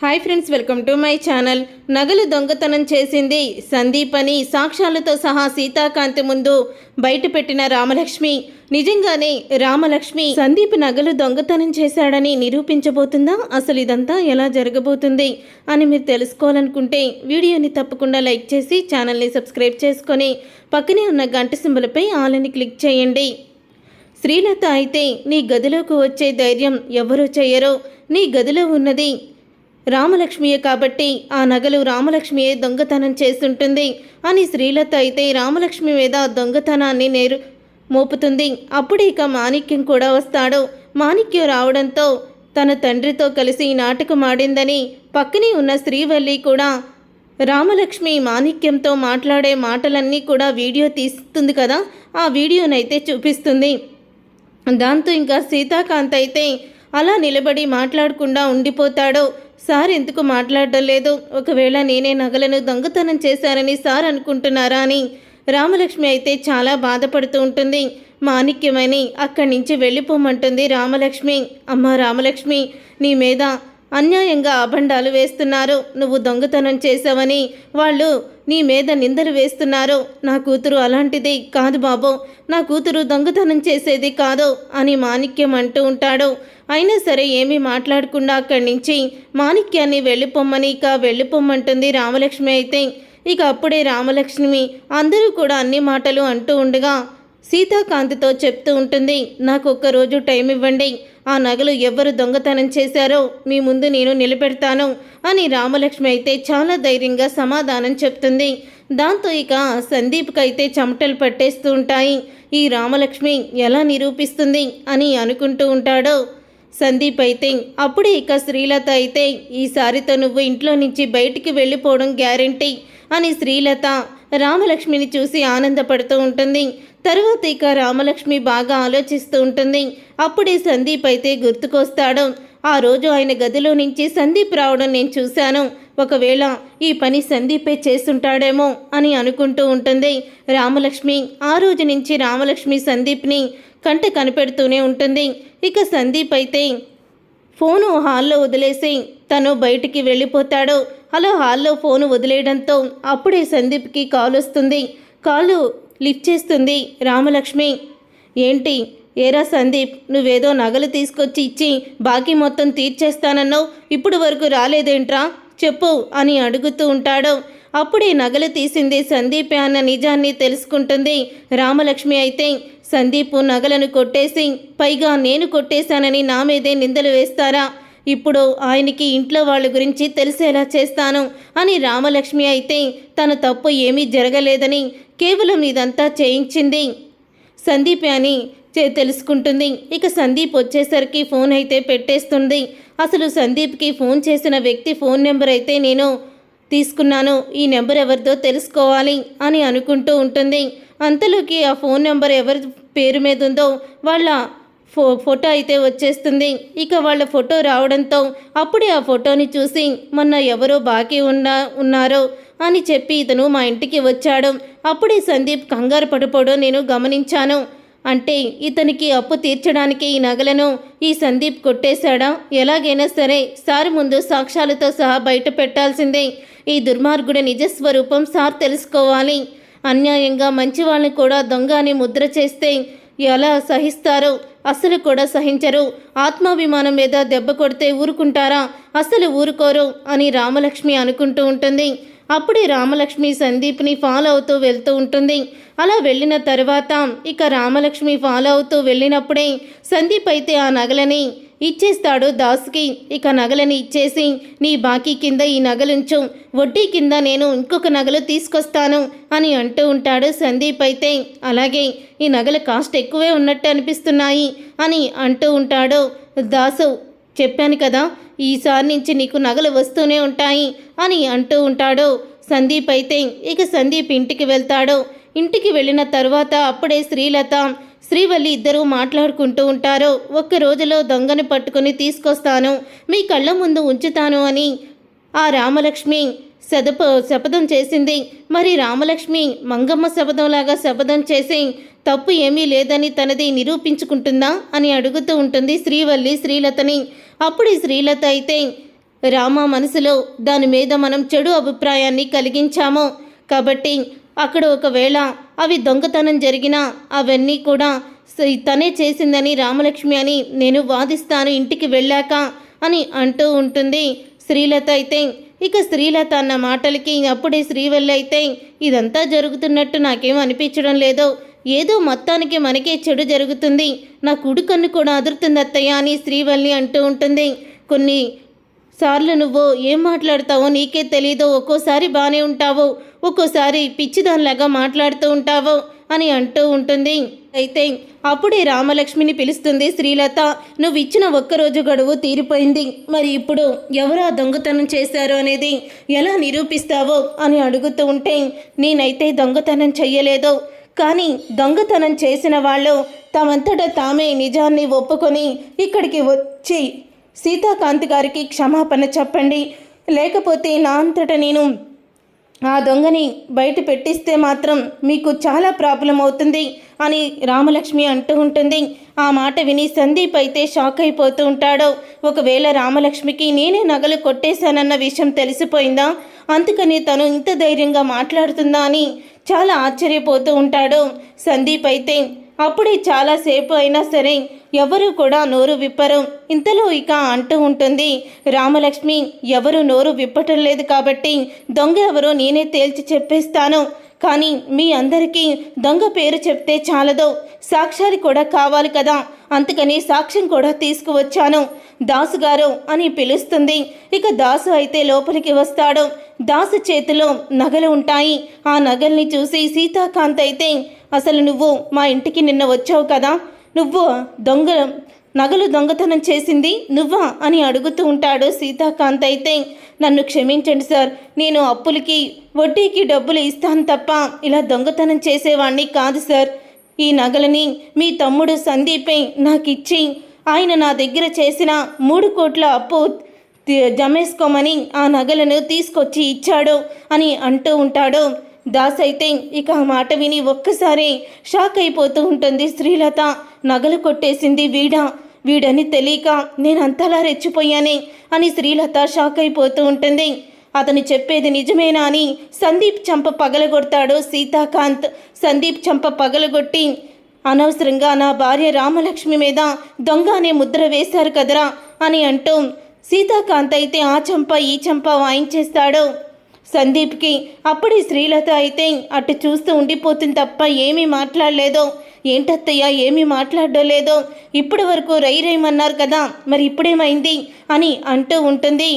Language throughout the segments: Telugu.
Hi friends, welcome to my channel. నగలు దొంగతనం చేసింది సందీప్ అని సాక్ష్యాలతో సహా సీతాకాంతి ముందు బయటపెట్టిన రామలక్ష్మి నిజంగానే రామలక్ష్మి సందీప్ నగలు దొంగతనం చేశాడని నిరూపించబోతుందా? అసలు ఇదంతా ఎలా జరగబోతుంది అని మీరు తెలుసుకోవాలనుకుంటే వీడియోని తప్పకుండా లైక్ చేసి ఛానల్ని సబ్స్క్రైబ్ చేసుకొని పక్కనే ఉన్న గంట సింబల్పై ఆల్ అని క్లిక్ చేయండి. శ్రీలత అయితే నీ గదిలోకి వచ్చే ధైర్యం ఎవరూ చెయ్యరు, నీ గదిలో ఉన్నది రామలక్ష్మియే కాబట్టి ఆ నగలు రామలక్ష్మియే దొంగతనం చేస్తుంటుంది అని శ్రీలత అయితే రామలక్ష్మి మీద దొంగతనాన్ని మోపుతుంది. అప్పుడు ఇక మాణిక్యం కూడా వస్తాడు. మాణిక్యం రావడంతో తన తండ్రితో కలిసి నాటకం ఆడిందని పక్కనే ఉన్న శ్రీవల్లి కూడా రామలక్ష్మి మాణిక్యంతో మాట్లాడే మాటలన్నీ కూడా వీడియో తీస్తుంది కదా, ఆ వీడియోనైతే చూపిస్తుంది. దాంతో ఇంకా సీతాకాంత్ అయితే అలా నిలబడి మాట్లాడకుండా ఉండిపోతాడు. సార్ ఎందుకు మాట్లాడడం లేదు? ఒకవేళ నేనే నగలను దొంగతనం చేశారని సార్ అనుకుంటున్నారా అని రామలక్ష్మి అయితే చాలా బాధపడుతూ ఉంటుంది. మాణిక్యమని అక్కడి నుంచి వెళ్ళిపోమంటుంది రామలక్ష్మి. అమ్మ రామలక్ష్మి, నీ మీద అన్యాయంగా అభండాలు వేస్తున్నారు, నువ్వు దొంగతనం చేసావని వాళ్ళు నీ మీద నిందలు వేస్తున్నారు. నా కూతురు అలాంటిది కాదు బాబు, నా కూతురు దొంగతనం చేసేది కాదు అని మాణిక్యం అంటూ ఉంటాడు. అయినా సరే ఏమీ మాట్లాడకుండా అక్కడి నుంచి మాణిక్యాన్ని వెళ్ళిపోమ్మంటుంది రామలక్ష్మి అయితే. ఇక అప్పుడే రామలక్ష్మి అందరూ కూడా అన్ని మాటలు అంటూ ఉండగా సీతాకాంతితో చెప్తూ ఉంటుంది, నాకు ఒక్కరోజు టైం ఇవ్వండి, ఆ నగలు ఎవరు దొంగతనం చేశారో మీ ముందు నేను నిలబెడతాను అని రామలక్ష్మి అయితే చాలా ధైర్యంగా సమాధానం చెప్తుంది. దాంతో ఇక సందీప్కి అయితే చెమటలు పట్టేస్తూ ఉంటాయి. ఈ రామలక్ష్మి ఎలా నిరూపిస్తుంది అని అనుకుంటూ ఉంటాడు సందీప్ అయితే. అప్పుడే ఇక శ్రీలత అయితే ఈసారితో నువ్వు ఇంట్లో నుంచి బయటికి వెళ్ళిపోవడం గ్యారెంటీ అని శ్రీలత రామలక్ష్మిని చూసి ఆనందపడుతూ ఉంటుంది. తర్వాత ఇక రామలక్ష్మి బాగా ఆలోచిస్తూ ఉంటుంది. అప్పుడే సందీప్ అయితే గుర్తుకొస్తాడు. ఆ రోజు ఆయన గదిలో నుంచి సందీప్ రావడం నేను చూశాను, ఒకవేళ ఈ పని సందీపే చేస్తుంటాడేమో అని అనుకుంటూ ఉంటుంది రామలక్ష్మి. ఆ రోజు నుంచి రామలక్ష్మి సందీప్ని కంట కనిపెడుతూనే ఉంటుంది. ఇక సందీప్ అయితే ఫోను హాల్లో వదిలేసి తను బయటికి వెళ్ళిపోతాడు. అలా హాల్లో ఫోను వదిలేయడంతో అప్పుడే సందీప్కి కాల్ వస్తుంది. కాలు లిఫ్ట్ చేస్తుంది రామలక్ష్మి. ఏంటి ఏరా సందీప్, నువ్వేదో నగలు తీసుకొచ్చి ఇచ్చి బాకీ మొత్తం తీర్చేస్తానన్నావు, ఇప్పుడు వరకు రాలేదేంట్రా చెప్పు అని అడుగుతూ ఉంటాడు. అప్పుడే నగలు తీసింది సందీపే అన్న నిజాన్ని తెలుసుకుంటుంది రామలక్ష్మి అయితే. సందీప్ నగలను కొట్టేసి పైగా నేను కొట్టేశానని నా మీదే నిందలు వేస్తారా? ఇప్పుడు ఆయనకి ఇంట్లో వాళ్ళ గురించి తెలిసేలా చేస్తాను అని రామలక్ష్మి అయితే తన తప్పు ఏమీ జరగలేదని కేవలం ఇదంతా చేయించింది సందీపే అని తెలుసుకుంటుంది. ఇక సందీప్ వచ్చేసరికి ఫోన్ అయితే పెట్టేస్తుంది. అసలు సందీప్కి ఫోన్ చేసిన వ్యక్తి ఫోన్ నెంబర్ అయితే నేను తీసుకున్నాను, ఈ నెంబర్ ఎవరిదో తెలుసుకోవాలి అని అనుకుంటూ ఉంటుంది. అంతలోకి ఆ ఫోన్ నెంబర్ ఎవరి పేరు మీద ఉందో వాళ్ళ ఫోటో అయితే వచ్చేస్తుంది. ఇక వాళ్ళ ఫోటో రావడంతో అప్పుడే ఆ ఫోటోని చూసి మొన్న ఎవరో బాకీ ఉన్నారో అని చెప్పి ఇతను మా ఇంటికి వచ్చాడు, అప్పుడే సందీప్ కంగారు పడిపోవడం నేను గమనించాను. అంటే ఇతనికి అప్పు తీర్చడానికి ఈ నగలను ఈ సందీప్ కొట్టేశాడా? ఎలాగైనా సరే సార్ ముందు సాక్ష్యాలతో సహా బయట పెట్టాల్సిందే. ఈ దుర్మార్గుడి నిజస్వరూపం సార్ తెలుసుకోవాలి. అన్యాయంగా మంచి వాళ్ళని కూడా దొంగ అని ముద్ర చేస్తే ఎలా సహిస్తారో? అసలు కూడా సహించరు. ఆత్మాభిమానం మీద దెబ్బ కొడితే ఊరుకుంటారా? అసలు ఊరుకోరు అని రామలక్ష్మి అనుకుంటూ ఉంటుంది. అప్పుడే రామలక్ష్మి సందీప్ని ఫాలో అవుతూ వెళ్తూ ఉంటుంది. అలా వెళ్ళిన తర్వాత ఇక రామలక్ష్మి ఫాలో అవుతూ వెళ్ళినప్పుడే సందీప్ అయితే ఆ నగలని ఇచ్చేస్తాడు దాస్కి. ఇక నగలని ఇచ్చేసి నీ బాకీ కింద ఈ నగలుంచు, వడ్డీ కింద నేను ఇంకొక నగలు తీసుకొస్తాను అని అంటూ ఉంటాడు సందీప్ అయితే. అలాగే ఈ నగల కాస్ట్ ఎక్కువే ఉన్నట్టు అనిపిస్తున్నాయి అని అంటూ ఉంటాడు దాసు. చెప్పాను కదా, ఈసారి నుంచి నీకు నగలు వస్తూనే ఉంటాయి అని అంటూ ఉంటాడు సందీప్ అయితే. ఇక సందీప్ ఇంటికి వెళ్తాడు. ఇంటికి వెళ్ళిన తర్వాత అప్పుడే శ్రీలత శ్రీవల్లి ఇద్దరూ మాట్లాడుకుంటూ ఉంటారు. ఒక్క రోజులో దొంగని పట్టుకొని తీసుకొస్తాను, మీ కళ్ళ ముందు ఉంచుతాను అని ఆ రామలక్ష్మి శపథం చేసింది. మరి రామలక్ష్మి మంగమ్మ శపథంలాగా శపథం చేసి తప్పు ఏమీ లేదని తనది నిరూపించుకుంటుందా అని అడుగుతూ ఉంటుంది శ్రీవల్లి శ్రీలతని. అప్పుడు శ్రీలత అయితే రామ మనసులో దాని మీద మనం చెడు అభిప్రాయాన్ని కలిగించాము. కాబట్టి అక్కడ ఒకవేళ అవి దొంగతనం జరిగినా అవన్నీ కూడా తనే చేసిందని రామలక్ష్మి అని నేను వాదిస్తాను ఇంటికి వెళ్ళాక అని అంటూ ఉంటుంది శ్రీలత అయితే. ఇక శ్రీలత అన్న మాటలకి అప్పుడే శ్రీవల్లి అయితే ఇదంతా జరుగుతున్నట్టు నాకేం అనిపించడం లేదు, ఏదో మొత్తానికి మనకే చెడు జరుగుతుంది, నా కుడి కన్ను కూడా అదురుతుంది అత్తయ్య అని శ్రీవల్లి అంటూ ఉంటుంది. కొన్ని సార్లు నువ్వు ఏం మాట్లాడతావో నీకే తెలీదు, ఒక్కోసారి బాగానే ఉంటావు, ఒక్కోసారి పిచ్చిదానిలాగా మాట్లాడుతూ ఉంటావు అని అంటూ ఉంటుంది. అయితే అప్పుడే రామలక్ష్మిని పిలుస్తుంది శ్రీలత. నువ్వు ఇచ్చిన ఒక్కరోజు గడువు తీరిపోయింది, మరి ఇప్పుడు ఎవరా దొంగతనం చేశారు అనేది ఎలా నిరూపిస్తావో అని అడుగుతూ ఉంటే, నేనైతే దొంగతనం చెయ్యలేదు, కానీ దొంగతనం చేసిన వాళ్ళు తమంతట తామే నిజాన్ని ఒప్పుకొని ఇక్కడికి వచ్చి సీతాకాంత్ గారికి క్షమాపణ చెప్పండి, లేకపోతే నా అంతట నేను ఆ దొంగని బయట పెట్టిస్తే మాత్రం మీకు చాలా ప్రాబ్లం అవుతుంది అని రామలక్ష్మి అంటూ ఉంటుంది. ఆ మాట విని సందీప్ అయితే షాక్ అయిపోతూ ఉంటాడు. ఒకవేళ రామలక్ష్మికి నేనే నగలు కొట్టేశానన్న విషయం తెలిసిపోయిందా, అందుకని తను ఇంత ధైర్యంగా మాట్లాడుతుందా అని చాలా ఆశ్చర్యపోతూ ఉంటాడు సందీప్ అయితే. అప్పుడే చాలాసేపు అయినా సరే ఎవరు కూడా నోరు విప్పరు. ఇంతలో ఇక అంటూ ఉంటుంది రామలక్ష్మి, ఎవరు నోరు విప్పటం లేదు కాబట్టి దొంగ ఎవరో నేనే తేల్చి చెప్పేస్తాను, కానీ మీ అందరికీ దొంగ పేరు చెప్తే చాలదు, సాక్ష్యాలు కూడా కావాలి కదా, అందుకని సాక్ష్యం కూడా తీసుకువచ్చాను, దాసు గారు అని పిలుస్తుంది. ఇక దాసు అయితే లోపలికి వస్తాడు. దాసు చేతిలో నగలు ఉంటాయి. ఆ నగల్ని చూసి సీతాకాంత్ అయితే, అసలు నువ్వు మా ఇంటికి నిన్న వచ్చావు కదా, నువ్వు నగలు దొంగతనం చేసింది నువ్వా అని అడుగుతూ ఉంటాడు సీతాకాంత్ అయితే. నన్ను క్షమించండి సార్, నేను అప్పులకి వడ్డీకి డబ్బులు ఇస్తాను తప్ప ఇలా దొంగతనం చేసేవాణ్ణి కాదు సార్. ఈ నగలని మీ తమ్ముడు సందీపే నాకు ఇచ్చి ఆయన నా దగ్గర చేసిన 3 కోట్ల అప్పు జమేసుకోమని ఆ నగలను తీసుకొచ్చి ఇచ్చాడు అని అంటూ ఉంటాడు. దాస్ అయితే ఇక ఆ మాట విని ఒక్కసారి షాక్ అయిపోతూ ఉంటుంది శ్రీలత. నగలు కొట్టేసింది వీడని తెలియక నేను అంతలా రెచ్చిపోయానే అని శ్రీలత షాక్ అయిపోతూ ఉంటుంది. అతను చెప్పేది నిజమేనా అని సందీప్ చంప పగలగొడతాడు సీతాకాంత్. సందీప్ చంప పగలగొట్టి, అనవసరంగా నా భార్య రామలక్ష్మి మీద దొంగ అనే ముద్ర వేశారు కదరా అని అంటూ సీతాకాంత్ అయితే ఆ చంప ఈ చంప వాయించేస్తాడు సందీప్కి. అప్పుడే శ్రీలత అయితే అటు చూస్తూ ఉండిపోతుంది తప్ప ఏమీ మాట్లాడలేదు. ఏంటత్తయ్య ఏమీ మాట్లాడడం లేదో, ఇప్పటి వరకు రైరేమన్నారు కదా, మరి ఇప్పుడేమైంది అని అంటూ ఉంటుంది.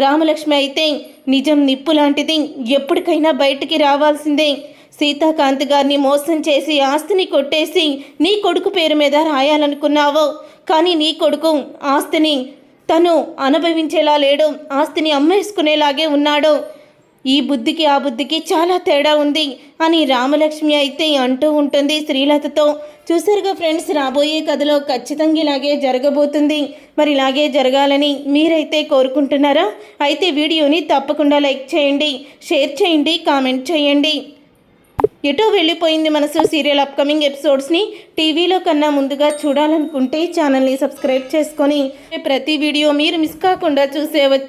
రామలక్ష్మి అయితే నిజం నిప్పు లాంటిది, ఎప్పటికైనా బయటికి రావాల్సిందే. సీతాకాంత్ గారిని మోసం చేసి ఆస్తిని కొట్టేసి నీ కొడుకు పేరు మీద రాయాలనుకున్నావు, కానీ నీ కొడుకు ఆస్తిని తను అనుభవించేలా లేడు, ఆస్తిని అమ్మేసుకునేలాగే ఉన్నాడు. ఈ బుద్ధికి ఆ బుద్ధికి చాలా తేడా ఉంది అని రామలక్ష్మి అయితే అంటూ ఉంటుంది శ్రీలతతో. చూసారుగా ఫ్రెండ్స్, రాబోయే కథలో ఖచ్చితంగా ఇలాగే జరగబోతుంది. మరి ఇలాగే జరగాలని మీరైతే కోరుకుంటున్నారా? అయితే వీడియోని తప్పకుండా లైక్ చేయండి, షేర్ చేయండి, కామెంట్ చేయండి. ఎటో వెళ్ళిపోయింది మనసు సీరియల్ అప్కమింగ్ ఎపిసోడ్స్ని టీవీలో కన్నా ముందుగా చూడాలనుకుంటే ఛానల్ని సబ్స్క్రైబ్ చేసుకొని ప్రతి వీడియో మీరు మిస్ కాకుండా చూసేవచ్చు.